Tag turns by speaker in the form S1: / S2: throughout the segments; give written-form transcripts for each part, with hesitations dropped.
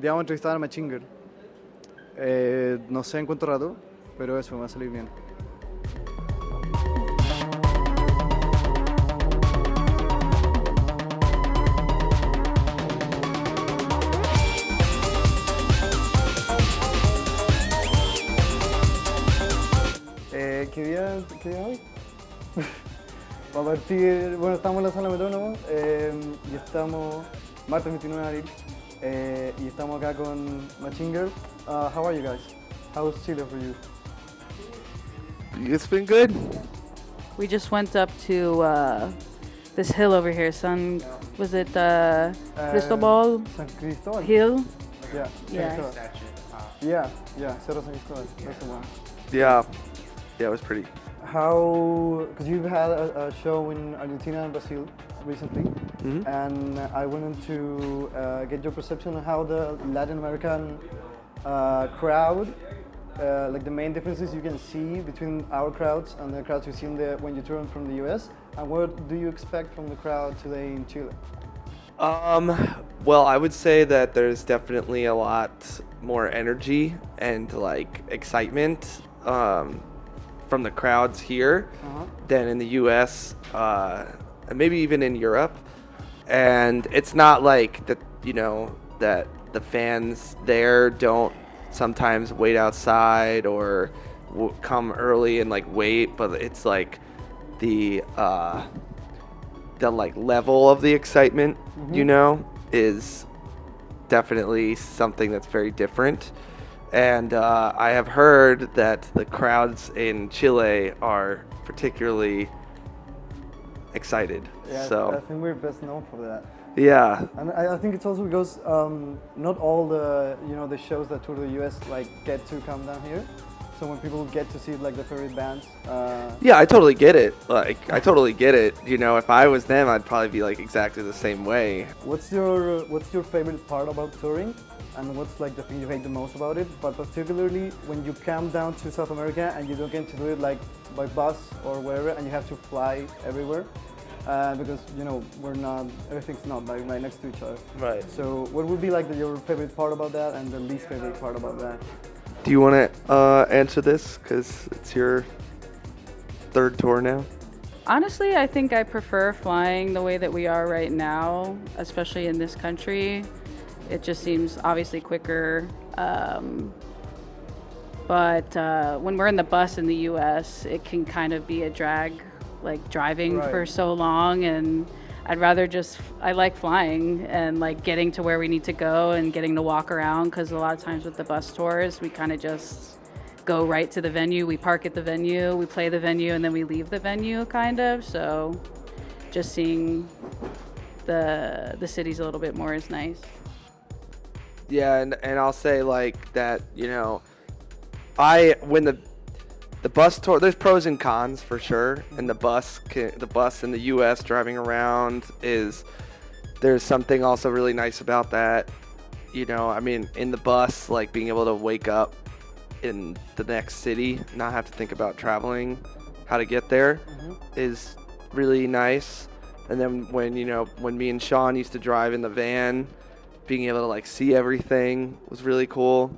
S1: día vamos a entrevistar a Machinger. No sé en cuánto rato, pero eso, me va a salir bien. ¿Qué día hoy? Va a partir, bueno, estamos en la sala Metrónomo y estamos martes 29 de abril y estamos acá con Machinger. How are you guys? How was Chile for you?
S2: It's been good.
S3: We just went up to this hill over here. Was it Cristobal
S1: San Cristóbal?
S3: Hill?
S1: Yeah.
S3: Yeah.
S1: Yeah, Cerro San Cristóbal. That's the one.
S2: Yeah, it was pretty.
S1: How, because you've had a show in Argentina and Brazil recently, and I wanted to get your perception on how the Latin American crowd, like the main differences you can see between our crowds and the crowds you see when you tour from the US, and what do you expect from the crowd today in Chile?
S2: Well, I would say that there's definitely a lot more energy and like excitement from the crowds here than in the US, and maybe even in Europe. And it's not like that, you know, that the fans there don't sometimes wait outside or come early and like wait, but it's like the like level of the excitement, you know, is definitely something that's very different. And I have heard that the crowds in Chile are particularly excited.
S1: Yeah,
S2: So
S1: I think we're best known for that.
S2: yeah,
S1: And I think it's also because not all the the shows that tour the US like get to come down here. So when people get to see like the favorite bands.
S2: yeah, I totally get it. Like I totally get it. You know, if I was them, I'd probably be like exactly the same way.
S1: What's your favorite part about touring? And what's like the thing you hate the most about it? But particularly when you come down to South America and you don't get to do it like by bus or wherever, and you have to fly everywhere. Because everything's not like right next to each other.
S2: Right.
S1: So what would be like your favorite part about that and the least favorite part about that?
S2: Do you want to answer this? Because it's your third tour now.
S3: Honestly, I think I prefer flying the way that we are right now, especially in this country. It just seems obviously quicker. But when we're in the bus in the US, it can kind of be a drag, like driving for so long. And I like flying and like getting to where we need to go and getting to walk around, because a lot of times with the bus tours, we kind of just go right to the venue. We park at the venue, we play the venue, and then we leave the venue kind of. So just seeing the cities a little bit more is nice.
S2: Yeah, and I'll say like that, you know, when the bus tour, there's pros and cons for sure, and the bus in the U.S. driving around there's something also really nice about that, you know. I mean, in the bus, like being able to wake up in the next city, not have to think about traveling, how to get there, is really nice. And then when me and Sean used to drive in the van, being able to like see everything was really cool,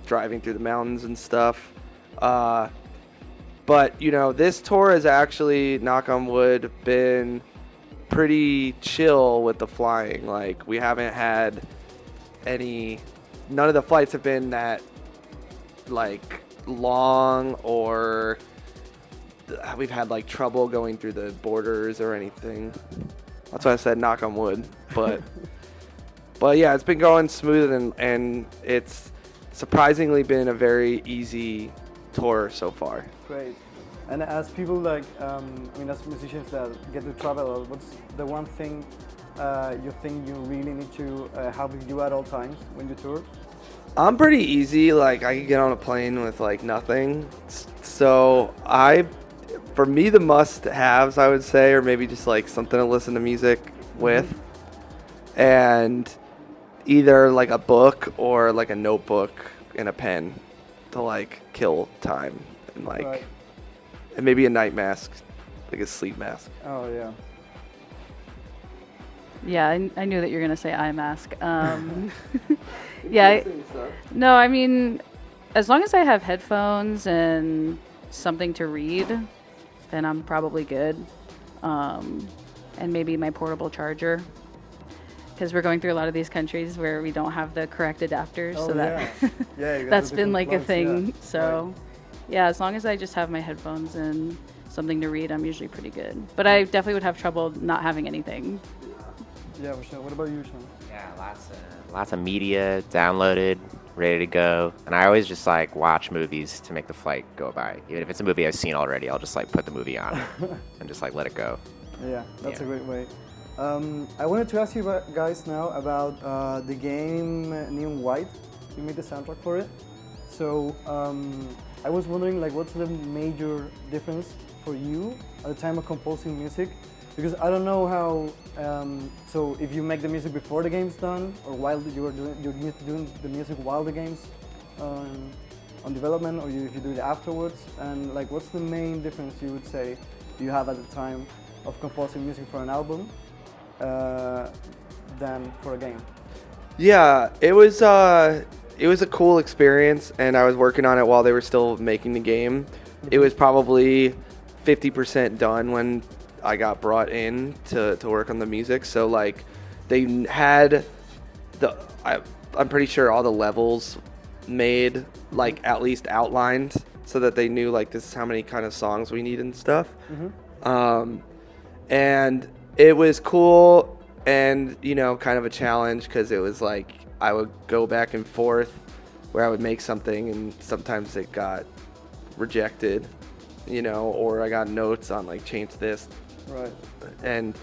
S2: driving through the mountains and stuff. But you know, this tour has actually, knock on wood, been pretty chill with the flying. Like we haven't had none of the flights have been that like long, or we've had like trouble going through the borders or anything. That's why I said knock on wood. But but yeah, it's been going smooth, and it's surprisingly been a very easy tour so far.
S1: Great. And as people like, as musicians that get to travel, what's the one thing you think you really need to have with you at all times when you tour?
S2: I'm pretty easy. Like I can get on a plane with like nothing. So for me, the must-haves, I would say, or maybe just like something to listen to music with, and either like a book or like a notebook and a pen to like kill time, and like and maybe a night mask, like a sleep mask.
S1: Oh yeah.
S3: Yeah, I knew that you were gonna say eye mask. Yeah. No, I mean, as long as I have headphones and something to read, then I'm probably good. And maybe my portable charger, because we're going through a lot of these countries where we don't have the correct adapters.
S1: Oh,
S3: so that
S1: yeah, you got
S3: that's
S1: the
S3: been
S1: different
S3: like a
S1: plugs,
S3: thing.
S1: yeah.
S3: So
S1: Right.
S3: yeah, as long as I just have my headphones and something to read, I'm usually pretty good. But I definitely would have trouble not having anything.
S1: Yeah, for sure. What about you, Sean?
S4: Yeah, lots of media downloaded, ready to go. And I always just like watch movies to make the flight go by. Even if it's a movie I've seen already, I'll just like put the movie on and just like let it go.
S1: Yeah, that's
S4: Yeah.
S1: a great way. I wanted to ask you guys now about the game Neon White. You made the soundtrack for it. So I was wondering, like, what's the major difference for you at the time of composing music? Because I don't know how. So if you make the music before the game's done, or while you're doing the music while the game's on development, or if you do it afterwards, and like, what's the main difference you would say you have at the time of composing music for an album than for a game?
S2: Yeah, it was a cool experience, and I was working on it while they were still making the game. It was probably 50% done when I got brought in to work on the music. So like, they had I'm pretty sure all the levels made, like at least outlined, so that they knew like this is how many kind of songs we need and stuff. And it was cool, and you know, kind of a challenge, because it was like I would go back and forth where I would make something and sometimes it got rejected, you know, or I got notes on like change this.
S1: Right.
S2: And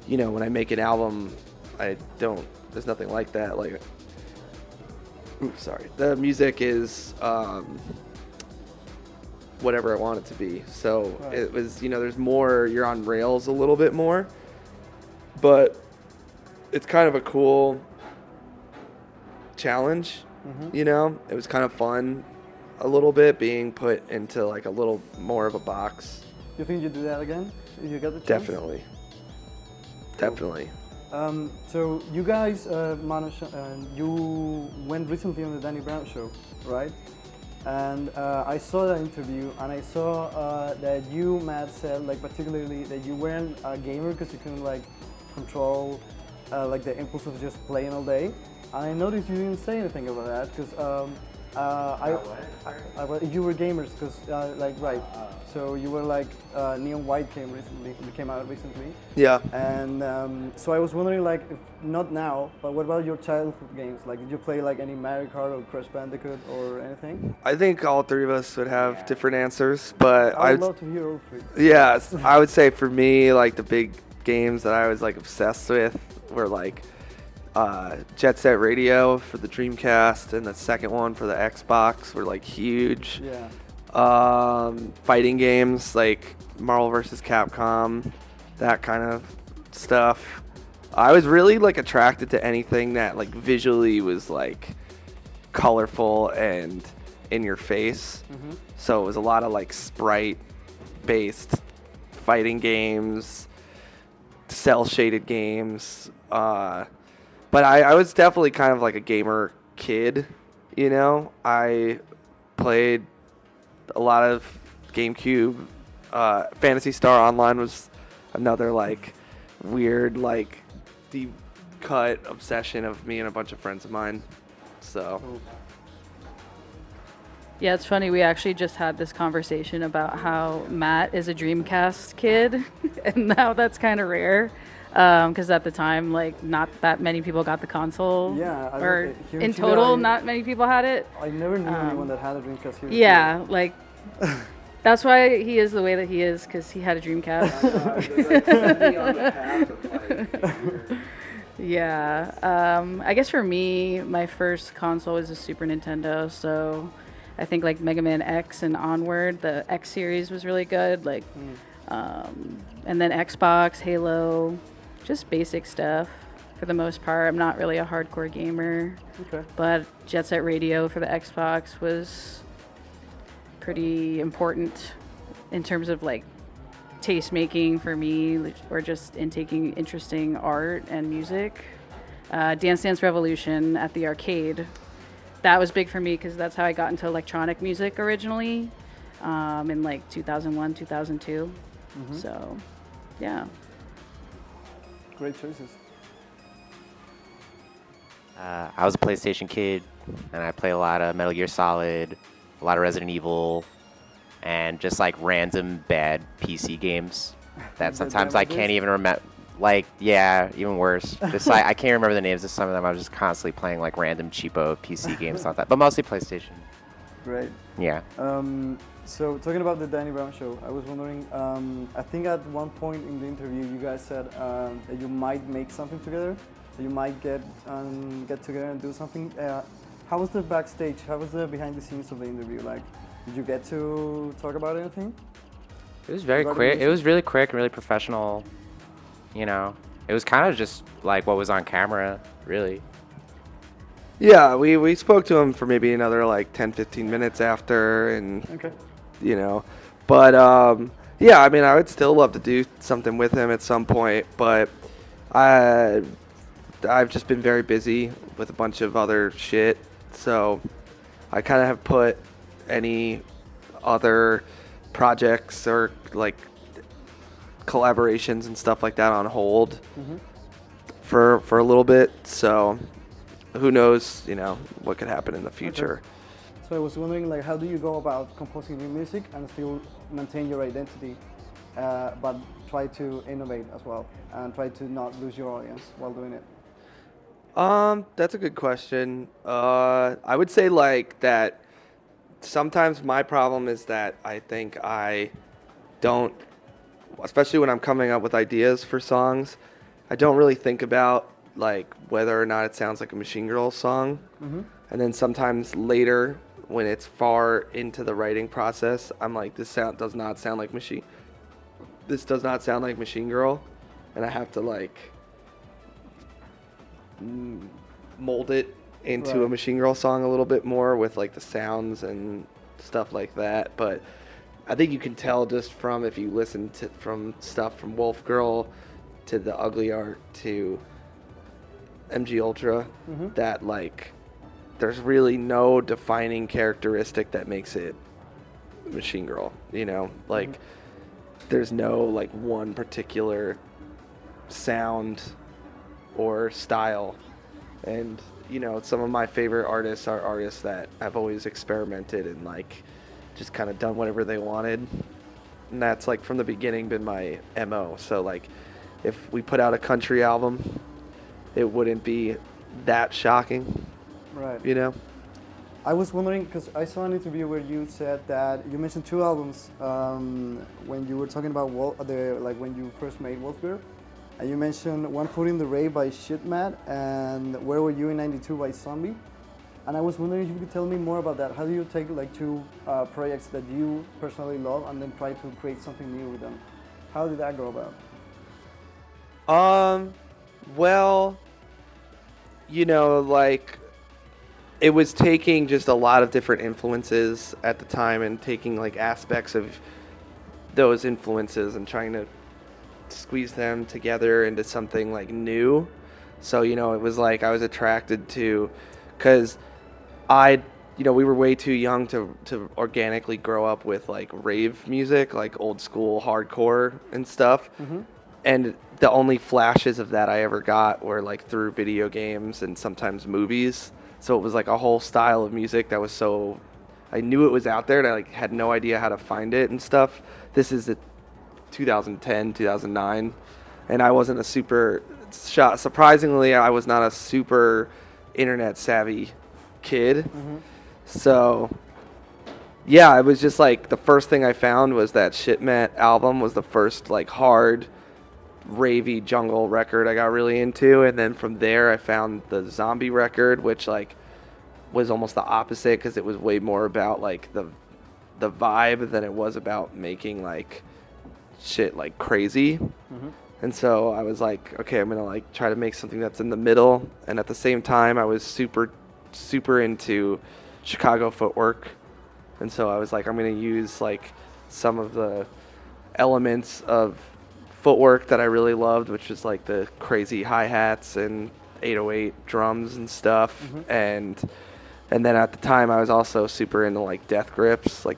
S2: you know, when I make an album, there's nothing like that. Like, oops, sorry. The music is whatever I want it to be. So
S1: Right.
S2: it was, you know, there's more, you're on rails a little bit more, but it's kind of a cool challenge, you know? It was kind of fun a little bit being put into like a little more of a box.
S1: You think you'd do that again if you got the chance?
S2: Definitely. Definitely.
S1: So you guys managed, you went recently on the Danny Brown show, right? And I saw that interview, and I saw that you, Matt, said like particularly that you weren't a gamer because you couldn't like control like the impulse of just playing all day. And I noticed you didn't say anything about that because you were gamers because like right. So you were like Neon White came out recently.
S2: Yeah.
S1: And so I was wondering, like, if not now, but what about your childhood games? Like, did you play like any Mario Kart or Crash Bandicoot or anything?
S2: I think all three of us would have different answers, but
S1: I would love to hear all three.
S2: yes, I would say for me, like the big games that I was like obsessed with were like Jet Set Radio for the Dreamcast, and the second one for the Xbox were like huge.
S1: Yeah.
S2: Fighting games like Marvel vs. Capcom, that kind of stuff. I was really like attracted to anything that like visually was like colorful and in your face. So it was a lot of like sprite based fighting games, cell shaded games. But I was definitely kind of like a gamer kid, you know. I played a lot of GameCube. Phantasy Star Online was another like weird like deep cut obsession of me and a bunch of friends of mine. So
S3: Yeah, it's funny. We actually just had this conversation about how Matt is a Dreamcast kid, and now that's kind of rare. Because at the time, like, not that many people got the console.
S1: Yeah,
S3: or
S1: here
S3: in
S1: Chile,
S3: total, not many people had it.
S1: I never knew anyone that had a Dreamcast here.
S3: Yeah, like, that's why he is the way that he is, because he had a Dreamcast. Yeah. I guess for me, my first console was a Super Nintendo, so I think like Mega Man X and onward, the X series was really good. Like, and then Xbox, Halo, just basic stuff for the most part. I'm not really a hardcore gamer.
S1: Okay.
S3: But Jet Set Radio for the Xbox was pretty important in terms of like taste making for me, or just in taking interesting art and music. Dance Dance Revolution at the arcade. That was big for me because that's how I got into electronic music originally, in like 2001, 2002. So, yeah.
S1: Great choices.
S4: I was a PlayStation kid, and I played a lot of Metal Gear Solid, a lot of Resident Evil, and just like random bad PC games that sometimes I can't even remember. Like, yeah, even worse. Just I can't remember the names of some of them. I was just constantly playing like random cheapo PC games like that, but mostly PlayStation.
S1: Great.
S4: Yeah.
S1: So talking about the Danny Brown show, I was wondering, I think at one point in the interview you guys said that you might make something together, that you might get together and do something. How was the backstage? How was the behind the scenes of the interview? Like, did you get to talk about anything?
S4: It was very quick. It was really quick and really professional. You know, it was kind of just like what was on camera, really.
S2: Yeah, we spoke to him for maybe another like 10, 15 minutes after, and
S1: Okay.
S2: you know, but yeah, I mean, I would still love to do something with him at some point, but I've just been very busy with a bunch of other shit, so I kind of have put any other projects or like collaborations and stuff like that on hold for a little bit. So who knows, you know, what could happen in the future.
S1: Okay. So I was wondering, like, how do you go about composing new music and still maintain your identity, but try to innovate as well and try to not lose your audience while doing it?
S2: That's a good question. I would say like that sometimes my problem is that I think I don't, especially when I'm coming up with ideas for songs, I don't really think about like whether or not it sounds like a Machine Girls song. And then sometimes later when it's far into the writing process, I'm like, this does not sound like Machine Girl, and I have to like mold it into a Machine Girl song a little bit more with like the sounds and stuff like that. But I think you can tell just from if you listen to from stuff from Wolf Girl to the Ugly Art to MG Ultra that like there's really no defining characteristic that makes it Machine Girl, you know, like there's no like one particular sound or style. And you know, some of my favorite artists are artists that have always experimented and like just kind of done whatever they wanted, and that's like from the beginning been my MO. So like if we put out a country album, it wouldn't be that shocking,
S1: Right.
S2: you know.
S1: I was wondering, because I saw an interview where you said that you mentioned 2 albums when you were talking about when you first made Wolfgang, and you mentioned One Foot in the Rave by Shitmat and Where Were You in '92 by Zombie. And I was wondering if you could tell me more about that. How do you take like 2 projects that you personally love and then try to create something new with them? How did that go about?
S2: Well, you know, like it was taking just a lot of different influences at the time and taking like aspects of those influences and trying to squeeze them together into something like new. So, you know, it was like I was attracted to, because we were way too young to organically grow up with like rave music, like old school hardcore and stuff. And the only flashes of that I ever got were like through video games and sometimes movies. So it was like a whole style of music that was so, I knew it was out there and I like had no idea how to find it and stuff. This is 2010, 2009, and I wasn't a super, surprisingly, I was not a super internet savvy kid. So yeah, it was just like the first thing I found was that Shitmat album was the first like hard ravey jungle record I got really into, and then from there I found the Zombie record, which like was almost the opposite because it was way more about like the vibe than it was about making like shit like crazy. And so I was like, okay, I'm gonna like try to make something that's in the middle, and at the same time I was super into Chicago footwork, and so I was like, I'm gonna use like some of the elements of footwork that I really loved, which was like the crazy hi-hats and 808 drums and stuff. And then at the time I was also super into like death grips, like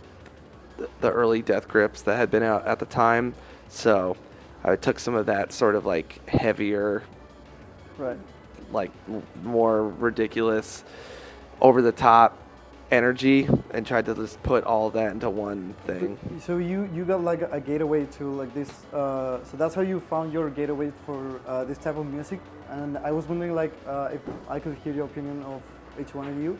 S2: the early death grips that had been out at the time. So I took some of that sort of like heavier,
S1: Right.
S2: like more ridiculous, over the top energy and tried to just put all of that into one thing.
S1: So you got like a gateway to like this. So that's how you found your gateway for this type of music. And I was wondering like if I could hear your opinion of each one of you.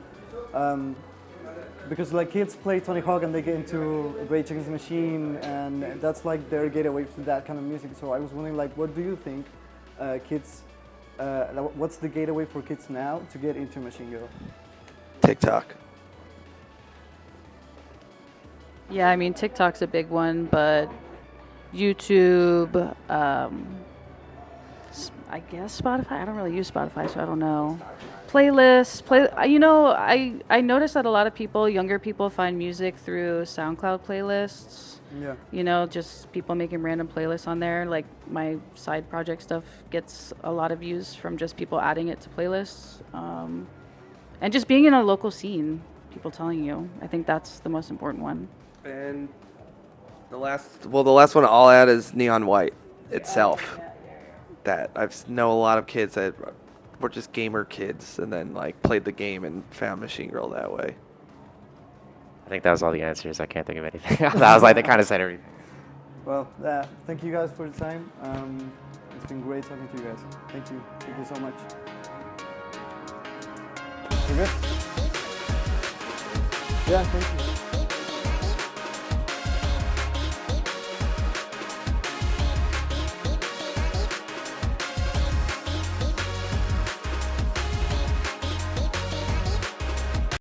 S1: Because like kids play Tony Hawk and they get into Rage Against the Machine, and that's like their gateway to that kind of music. So I was wondering like, what do you think kids? What's the gateway for kids now to get into Machine Girl?
S2: TikTok.
S3: Yeah, I mean, TikTok's a big one, but YouTube, I guess Spotify. I don't really use Spotify, so I don't know. Playlists, I noticed that a lot of people, younger people, find music through SoundCloud playlists.
S1: Yeah.
S3: Just people making random playlists on there. Like my side project stuff gets a lot of views from just people adding it to playlists. And just being in a local scene, people telling you. I think that's the most important one.
S2: And the last one I'll add is Neon White itself. That I've know a lot of kids that were just gamer kids and then like played the game and found Machine Girl that way.
S4: I think that was all the answers. I can't think of anything. That was like, they kind of said everything.
S1: Well, thank you guys for the time. It's been great talking to you guys. Thank you so much. You good? Yeah, thank you.